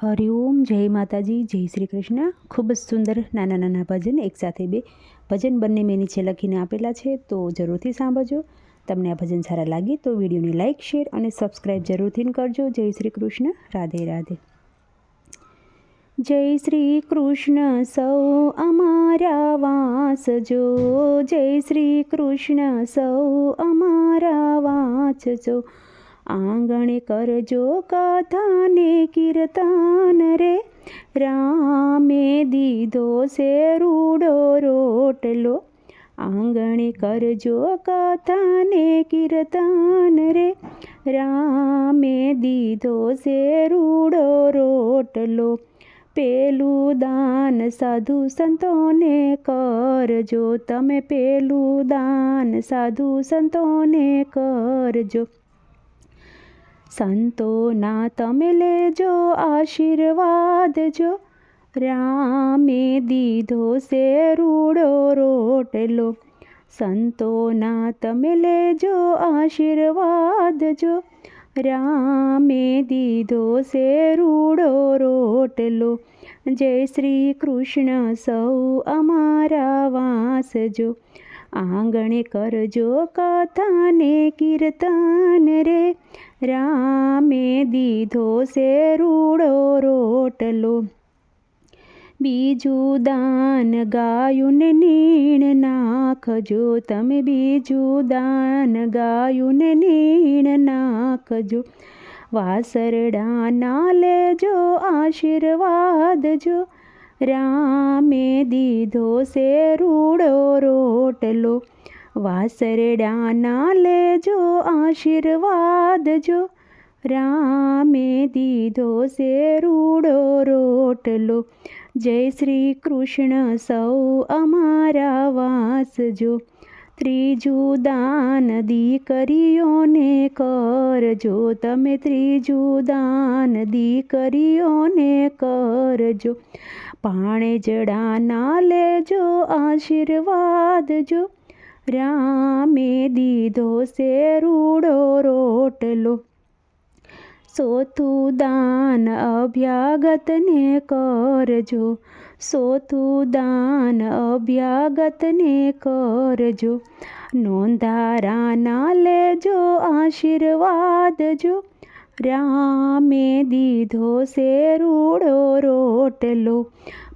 હરિઓમ, જય માતાજી, જય શ્રી કૃષ્ણ. ખૂબ જ સુંદર નાના નાના ભજન, એકસાથે બે ભજન બંને મેં નીચે લખીને આપેલા છે, તો જરૂરથી સાંભળજો. તમને આ ભજન સારા લાગે તો વિડીયોને લાઇક, શેર અને સબસ્ક્રાઈબ જરૂરથી કરજો. જય શ્રી કૃષ્ણ. રાધે રાધે. જય શ્રી કૃષ્ણ સૌ અમારા વાંચજો, જય શ્રી કૃષ્ણ સૌ અમારા વાંચજો. આંગણે કરજો કથાને કીર્તન રે, રામે દીધો છે રૂડો રોટલો. આંગણે કરજો કથાને કીર્તન રે, રામે દીધો છે રૂડો રોટલો. પેલું દાન સાધુ સંતોને કરજો, તમે પેલું દાન સાધુ સંતોને કરજો. સંતોના તમે લેજો આશીર્વાદ જો, રામે દીધો છે રૂડો રોટલો. સંતોના તમે લેજો આશીર્વાદ જો, રામે દીધો છે રૂડો રોટલો. જય શ્રી કૃષ્ણ સૌ અમારા વાંચજો, આંગણે કરજો કથાને કીર્તન રે, રામે દીધો છે રૂડો રોટલો. બીજું દાન ગાયુંને નીણ નાખજો, તમે બીજું દાન ગાયુંને નીણ નાખજો. વાસરડાના લેજો આશીર્વાદ જો, રામે દીધો છે રૂડો રોટલો. વાસરડાના લેજો આશીર્વાદ જો, રામે દીધો છે રૂડો રોટલો. જય શ્રી કૃષ્ણ સૌ અમારા વાંચજો. ત્રીજું દાન દીકરીઓને કરજો, તમે ત્રીજું દાન દીકરીઓને કરજો. ભાણેજડાના લેજો આશીર્વાદ જો, રામે દીધો છે રૂડો રોટલો. ચોથું દાન અભ્યાગતને કરજો, ચોથું દાન અભ્યાગતને કરજો. નોંધારાના લેજો આશીર્વાદ જો, રામે દીધો છે રૂડો રોટલો.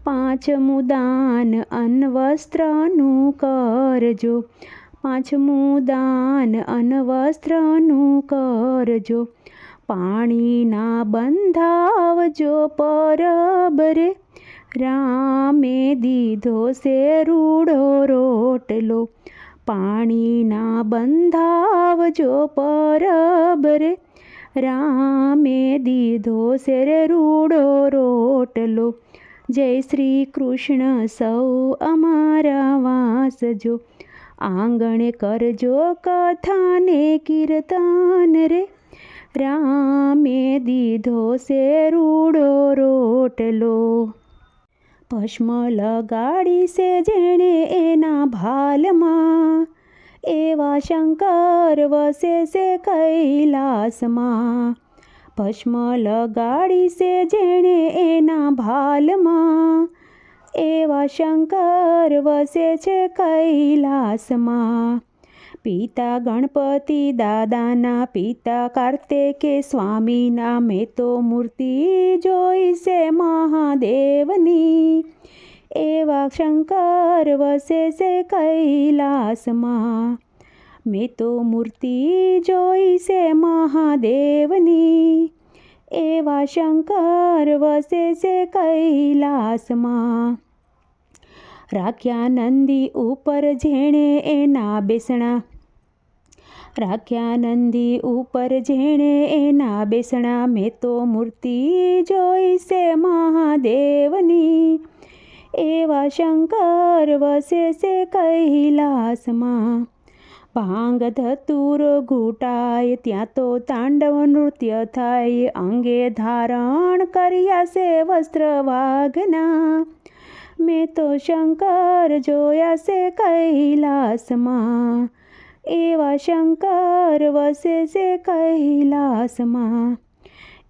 પાંચમું દાન અન્નવસ્ત્રનું કરજો, પાંચમું દાન અન્નવસ્ત્રનું કરજો. પાણીના બંધાવજો પરબ રે, રામે દીધો છે રૂડો રોટલો. પાણીના બંધાવજો પરબ રે, રામે દીધો છે રૂડો રોટલો. જય શ્રી કૃષ્ણ સૌ અમારા વાંચજો, આંગણે કરજો કથાને કીર્તન રે, રામે દીધો છે રૂડો રોટલો. ભસ્મ લગાડી છે જેણે એના ભાલમાં, એવા શંકર વસે છે કૈલાસમાં. ભસ્મ લગાડી છે જેણે એના ભાલમાં, એવા શંકર વસે છે કૈલાસમાં. પિતા ગણપતિ દાદાના, પિતા કાર્તિકે સ્વામીના, મેં તો મૂર્તિ જોઈ છે મહાદેવની, એવા શંકર વસે છે કૈલાસમાં. મેં તો મૂર્તિ જોઈ છે મહાદેવની, એવા શંકર વસે છે કૈલાસમાં. રાખ્યા નંદી ઉપર જેણે એના બેસણા, રાખ્યા નંદી ઉપર જેણે એના બેસણા. મેં તો મૂર્તિ જોઈ છે મહાદેવની, એવા શંકર વસે છે કૈલાસમાં. ભાંગ ધતુરો ઘૂંટાય ત્યાં તો તાંડવ નૃત્ય થાય, અંગે ધારણ કર્યા છે વસ્ત્ર વાઘના. મેં તો શંકર જોયા છે કૈલાસમાં, એવા શંકર વસે છે કૈલાસમાં.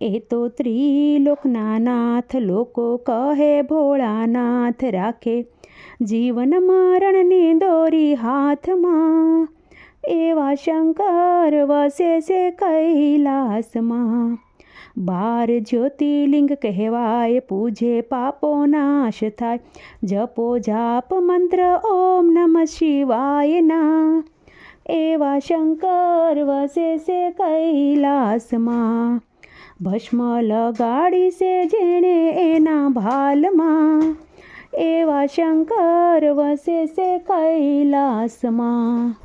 એ તો ત્રિલોકના નાથ, લોકો કહે ભોળાનાથ, રાખે જીવન મરણની દોરી હાથમાં, એવા શંકર વસે છે કૈલાસમાં. 12 જ્યોતિર્લિંગ કહેવાય, પૂજે પાપો નાશ થાય, જપો જાપ મંત્ર ઓમ નમઃ શિવાયના, એવા શંકર વસે છે કૈલાસમાં. ભસ્મ લગાડી છે જેણે એના ભાલમાં, એવા શંકર વસે છે કૈલાસમાં.